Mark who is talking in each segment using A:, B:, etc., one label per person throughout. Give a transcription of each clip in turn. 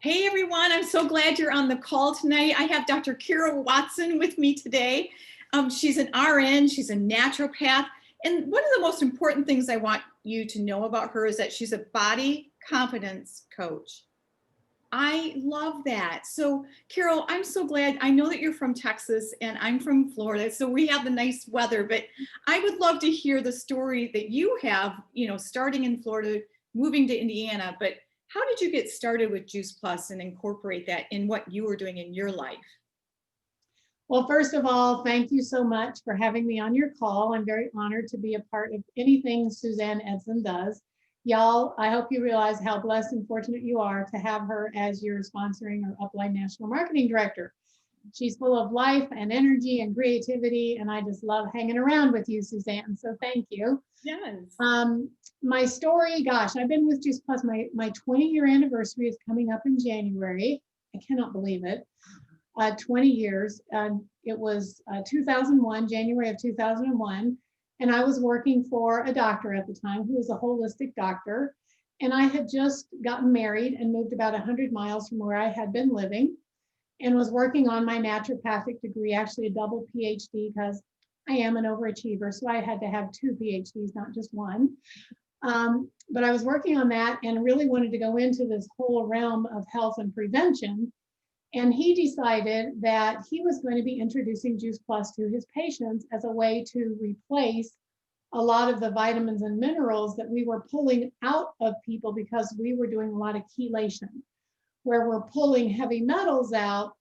A: Hey everyone, I'm so glad you're on the call tonight. I have Dr. Kira Watson with me today. She's an RN, she's a naturopath, and one of the most important things I want you to know about her is that she's a body confidence coach. I love that. So, Carol, I'm so glad. I know that you're from Texas and I'm from Florida, so we have the nice weather, but I would love to hear the story that you have, starting in Florida, moving to Indiana. But how did you get started with Juice Plus and incorporate that in what you were doing in your life?
B: Well, first of all, thank you so much for having me on your call. I'm very honored to be a part of anything Suzanne Edson does. Y'all, I hope you realize how blessed and fortunate you are to have her as your sponsoring or upline national marketing director. She's full of life and energy and creativity, and I just love hanging around with you, Suzanne. So thank you.
A: Yes.
B: My story, gosh, I've been with Juice Plus. My 20-year anniversary is coming up in January. I cannot believe it. 20 years. It was 2001, January of 2001. And I was working for a doctor at the time who was a holistic doctor. And I had just gotten married and moved about 100 miles from where I had been living and was working on my naturopathic degree, actually a double PhD, because I am an overachiever. So I had to have 2 PhDs, not just one. But I was working on that and really wanted to go into this whole realm of health and prevention. And he decided that he was going to be introducing Juice Plus to his patients as a way to replace a lot of the vitamins and minerals that we were pulling out of people because we were doing a lot of chelation, where we're pulling heavy metals out,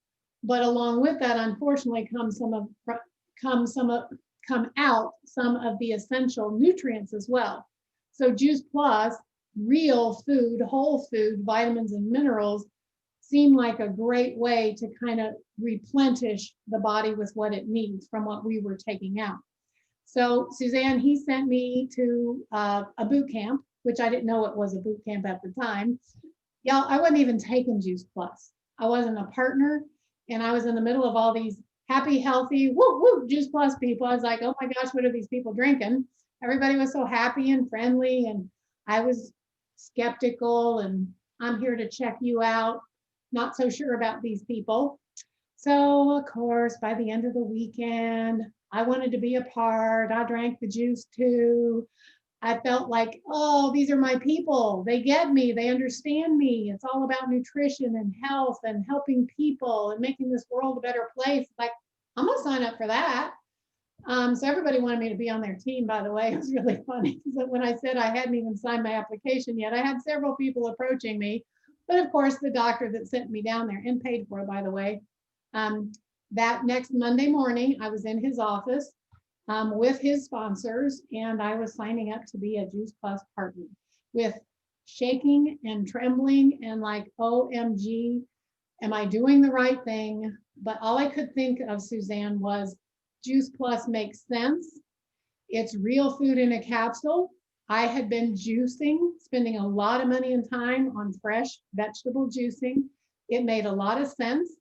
B: but along with that, unfortunately, come out some of the essential nutrients as well. So Juice Plus, real food, whole food, vitamins and minerals seemed like a great way to kind of replenish the body with what it needs from what we were taking out. So Suzanne, he sent me to a boot camp, which I didn't know it was a boot camp at the time. Y'all, I wasn't even taking Juice Plus. I wasn't a partner, and I was in the middle of all these happy, healthy, woo, woo, Juice Plus people. I was like, oh my gosh, what are these people drinking? Everybody was so happy and friendly, and I was skeptical, and I'm here to check you out. Not so sure about these people. So, of course, by the end of the weekend, I wanted to be a part. I drank the juice too. I felt like, oh, these are my people. They get me. They understand me. It's all about nutrition and health and helping people and making this world a better place. Like, I'm going to sign up for that. So everybody wanted me to be on their team, by the way. It was really funny because when I said I hadn't even signed my application yet, I had several people approaching me. But of course, the doctor that sent me down there and paid for it, by the way, that next Monday morning, I was in his office with his sponsors, and I was signing up to be a Juice Plus partner with shaking and trembling and like, OMG, am I doing the right thing? But all I could think of, Suzanne, was Juice Plus makes sense. It's real food in a capsule. I had been juicing, spending a lot of money and time on fresh vegetable juicing. It made a lot of sense.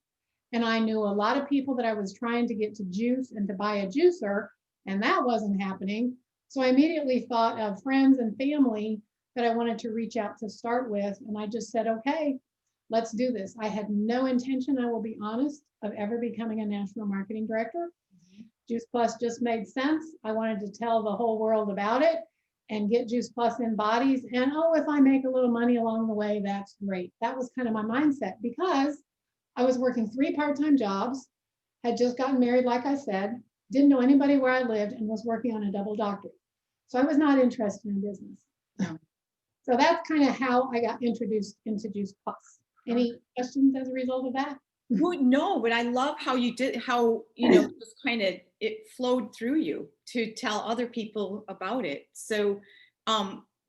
B: And I knew a lot of people that I was trying to get to juice and to buy a juicer, and that wasn't happening. So I immediately thought of friends and family that I wanted to reach out to start with. And I just said, okay, let's do this. I had no intention, I will be honest, of ever becoming a national marketing director. Juice Plus just made sense. I wanted to tell the whole world about it and get Juice Plus in bodies. And oh, if I make a little money along the way, that's great. That was kind of my mindset because I was working 3 part-time jobs, had just gotten married, like I said, didn't know anybody where I lived, and was working on a double doctorate. So I was not interested in business. So that's kind of how I got introduced into Juice Plus. Any questions as a result of that?
A: Well, no, but I love how you did, how, just kind of it flowed through you to tell other people about it. So,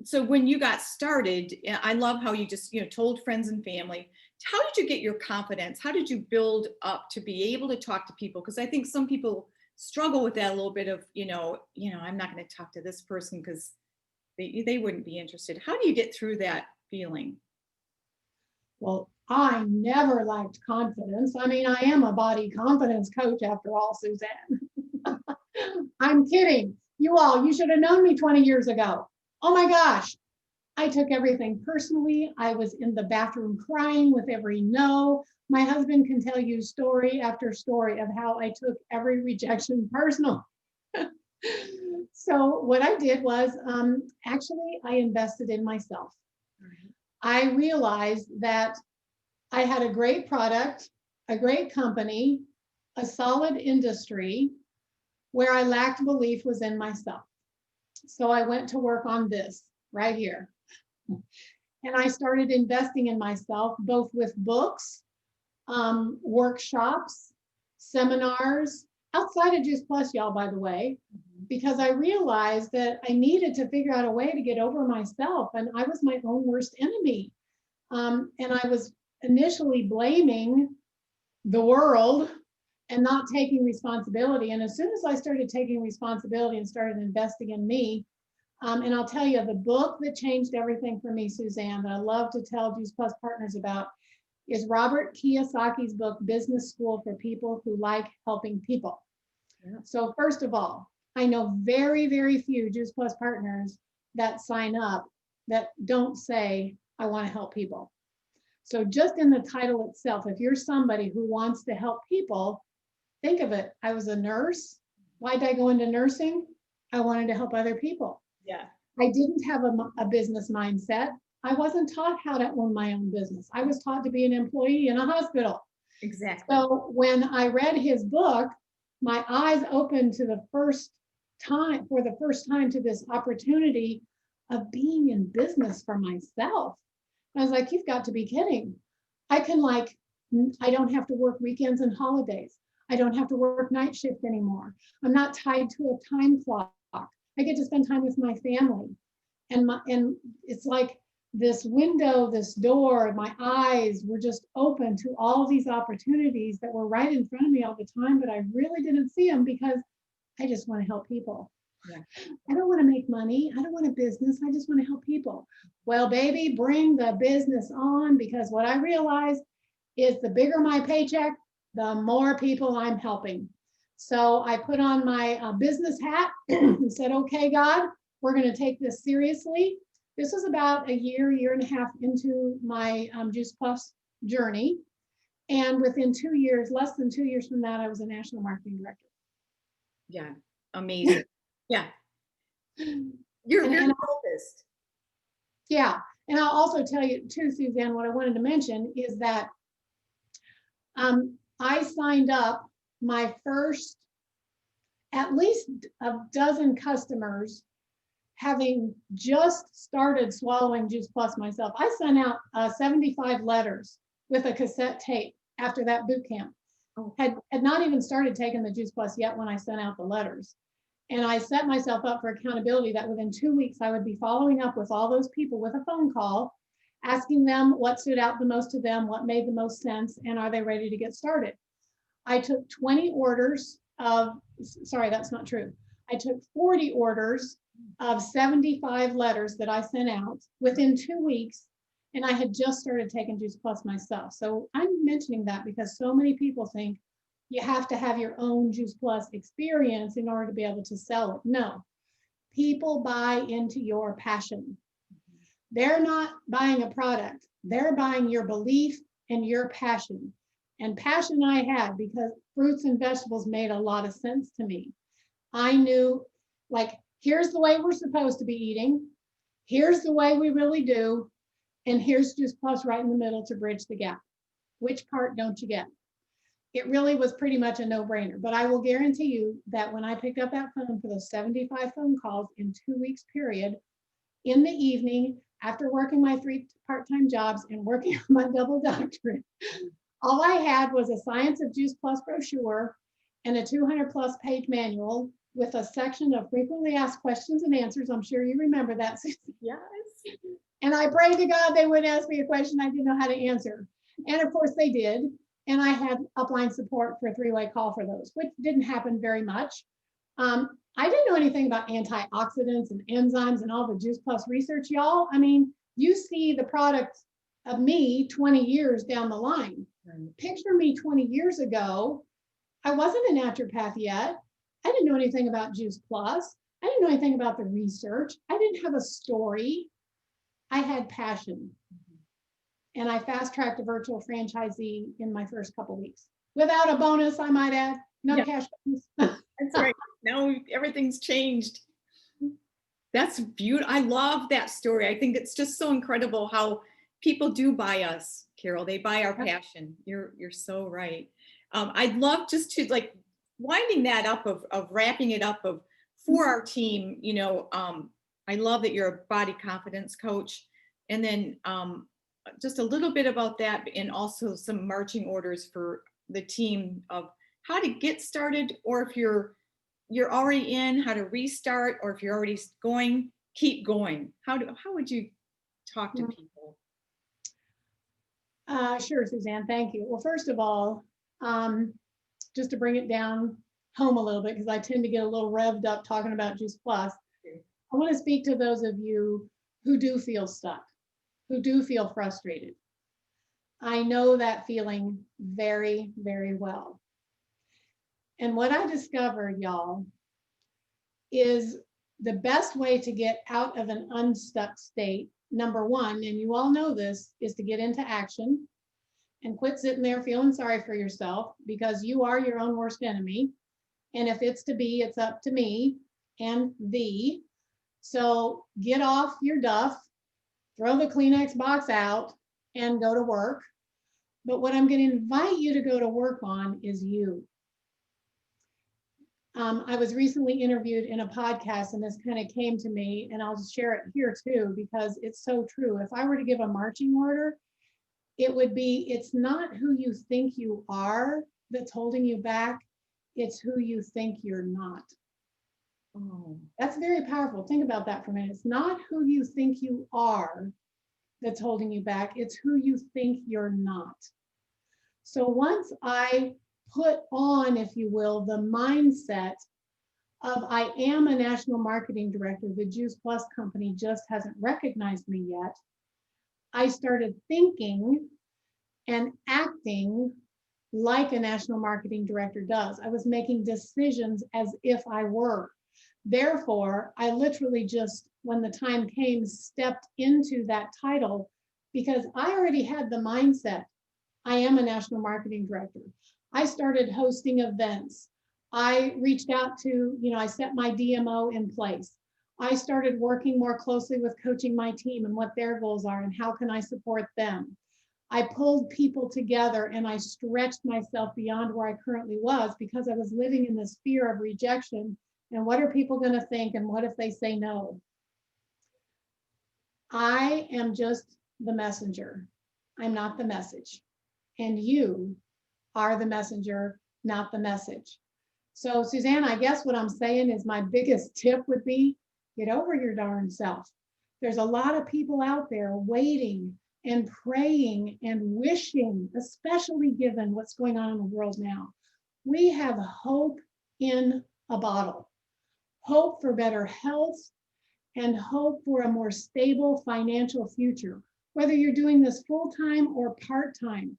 A: so when you got started, I love how you just, told friends and family. How did you get your confidence? How did you build up to be able to talk to people? Because I think some people struggle with that a little bit of, I'm not going to talk to this person because they wouldn't be interested. How do you get through that feeling?
B: Well, I never lacked confidence. I mean, I am a body confidence coach after all, Suzanne. I'm kidding. You should have known me 20 years ago. Oh my gosh. I took everything personally. I was in the bathroom crying with every no. My husband can tell you story after story of how I took every rejection personal. So what I did was actually I invested in myself. I realized that I had a great product, a great company, a solid industry. Where I lacked belief was in myself. So I went to work on this right here. And I started investing in myself, both with books, workshops, seminars, outside of Juice Plus, y'all, by the way, because I realized that I needed to figure out a way to get over myself. And I was my own worst enemy. And I was initially blaming the world and not taking responsibility. And as soon as I started taking responsibility and started investing in me, and I'll tell you, the book that changed everything for me, Suzanne, that I love to tell Juice Plus partners about is Robert Kiyosaki's book, Business School for People Who Like Helping People. Yeah. So first of all, I know very, very few Juice Plus partners that sign up that don't say, I want to help people. So just in the title itself, if you're somebody who wants to help people, think of it. I was a nurse. Why did I go into nursing? I wanted to help other people.
A: Yeah.
B: I didn't have a business mindset. I wasn't taught how to own my own business. I was taught to be an employee in a hospital.
A: Exactly.
B: So when I read his book, my eyes opened to the first time to this opportunity of being in business for myself. I was like, you've got to be kidding. I don't have to work weekends and holidays. I don't have to work night shift anymore. I'm not tied to a time clock. I get to spend time with my family. And it's like this window, this door, my eyes were just open to all these opportunities that were right in front of me all the time, but I really didn't see them because I just want to help people. Yeah. I don't want to make money. I don't want a business. I just want to help people. Well, baby, bring the business on, because what I realized is the bigger my paycheck, the more people I'm helping. So I put on my business hat and said, okay, God, we're going to take this seriously. This was about a year and a half into my Juice Plus journey. And within 2 years, less than 2 years from that, I was a national marketing director.
A: Yeah, amazing. Yeah. You're very focused.
B: Yeah. And I'll also tell you too, Suzanne, what I wanted to mention is that I signed up my first at least a dozen customers having just started swallowing Juice Plus myself. I sent out 75 letters with a cassette tape after that boot camp. Had not even started taking the Juice Plus yet when I sent out the letters. And I set myself up for accountability that within 2 weeks, I would be following up with all those people with a phone call, asking them what stood out the most to them, what made the most sense, and are they ready to get started? I took 20 orders of, sorry, that's not true. I took 40 orders of 75 letters that I sent out within 2 weeks, and I had just started taking Juice Plus myself. So I'm mentioning that because so many people think you have to have your own Juice Plus experience in order to be able to sell it. No, people buy into your passion. They're not buying a product. They're buying your belief and your passion. And passion I had because fruits and vegetables made a lot of sense to me. I knew, like, here's the way we're supposed to be eating. Here's the way we really do. And here's Juice Plus right in the middle to bridge the gap. Which part don't you get? It really was pretty much a no-brainer. But I will guarantee you that when I picked up that phone for those 75 phone calls in 2 weeks period, in the evening, after working my 3 part-time jobs and working on my double doctorate, all I had was a Science of Juice Plus brochure and a 200+ page manual with a section of frequently asked questions and answers. I'm sure you remember that.
A: Yes.
B: And I prayed to God they wouldn't ask me a question I didn't know how to answer. And of course they did. And I had upline support for a 3-way call for those, which didn't happen very much. I didn't know anything about antioxidants and enzymes and all the Juice Plus research, y'all. I mean, you see the product of me 20 years down the line. Right. Picture me 20 years ago. I wasn't a naturopath yet. I didn't know anything about Juice Plus. I didn't know anything about the research. I didn't have a story. I had passion. And I fast-tracked a virtual franchisee in my first couple weeks. Without a bonus, I might add. No
A: Yeah.
B: cash bonus.
A: That's right. Now everything's changed. That's beautiful. I love that story. I think it's just so incredible how people do buy us, Carol. They buy our passion. You're so right. I'd love just to like winding that up of wrapping it up of for our team. I love that you're a body confidence coach, and then just a little bit about that, and also some marching orders for the team of how to get started, or if you're already in, how to restart, or if you're already going, keep going. How would you talk to people?
B: Sure, Suzanne, thank you. Well, first of all, just to bring it down home a little bit, because I tend to get a little revved up talking about Juice Plus, I want to speak to those of you who do feel stuck, who do feel frustrated. I know that feeling very, very well. And what I discovered, y'all, is the best way to get out of an unstuck state, number one, and you all know this, is to get into action and quit sitting there feeling sorry for yourself, because you are your own worst enemy. And if it's to be, it's up to me and thee. So get off your duff, throw the Kleenex box out, and go to work. But what I'm going to invite you to go to work on is you. I was recently interviewed in a podcast, and this kind of came to me, and I'll just share it here too, because it's so true. If I were to give a marching order, it would be, it's not who you think you are that's holding you back, it's who you think you're not. Oh, that's very powerful. Think about that for a minute. It's not who you think you are that's holding you back, it's who you think you're not. So once I put on, if you will, the mindset of I am a national marketing director, the Juice Plus company just hasn't recognized me yet, I started thinking and acting like a national marketing director does. I was making decisions as if I were. Therefore, I literally just, when the time came, stepped into that title because I already had the mindset. I am a national marketing director. I started hosting events. I reached out to, I set my DMO in place. I started working more closely with coaching my team and what their goals are and how can I support them. I pulled people together and I stretched myself beyond where I currently was because I was living in this fear of rejection. And what are people going to think? And what if they say no? I am just the messenger. I'm not the message. And you are the messenger, not the message. So Suzanne, I guess what I'm saying is my biggest tip would be get over your darn self. There's a lot of people out there waiting and praying and wishing, especially given what's going on in the world now. We have hope in a bottle, hope for better health and hope for a more stable financial future. Whether you're doing this full-time or part-time,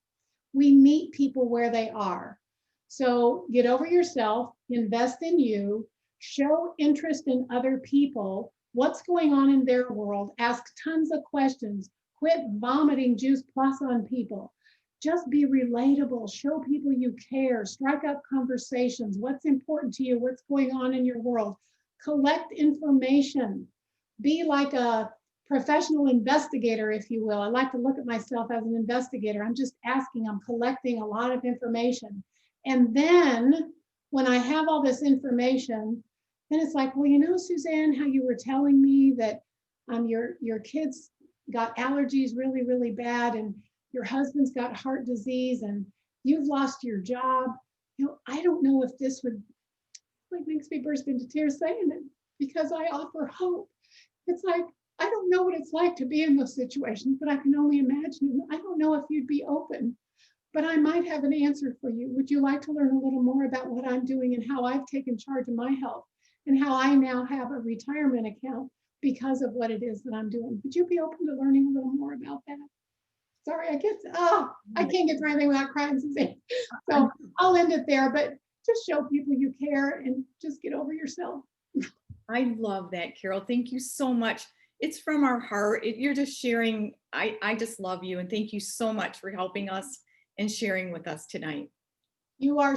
B: we meet people where they are. So get over yourself, invest in you, show interest in other people, what's going on in their world, ask tons of questions, quit vomiting Juice Plus on people. Just be relatable, show people you care, strike up conversations, what's important to you, what's going on in your world, collect information, be like a professional investigator, if you will. I like to look at myself as an investigator. I'm just asking, I'm collecting a lot of information. And then when I have all this information, then it's like, well, Suzanne, how you were telling me that your kids got allergies really, really bad, and your husband's got heart disease, and you've lost your job. I don't know if this would, like, makes me burst into tears saying it, because I offer hope. It's like, I don't know what it's like to be in those situations, but I can only imagine. I don't know if you'd be open, but I might have an answer for you. Would you like to learn a little more about what I'm doing and how I've taken charge of my health and how I now have a retirement account because of what it is that I'm doing? Would you be open to learning a little more about that? Sorry, I can't get through anything without crying, Suzanne. So I'll end it there, but just show people you care and just get over yourself.
A: I love that, Carol. Thank you so much. it's from our heart. You're just sharing. I just love you and thank you so much for helping us and sharing with us tonight.
B: You are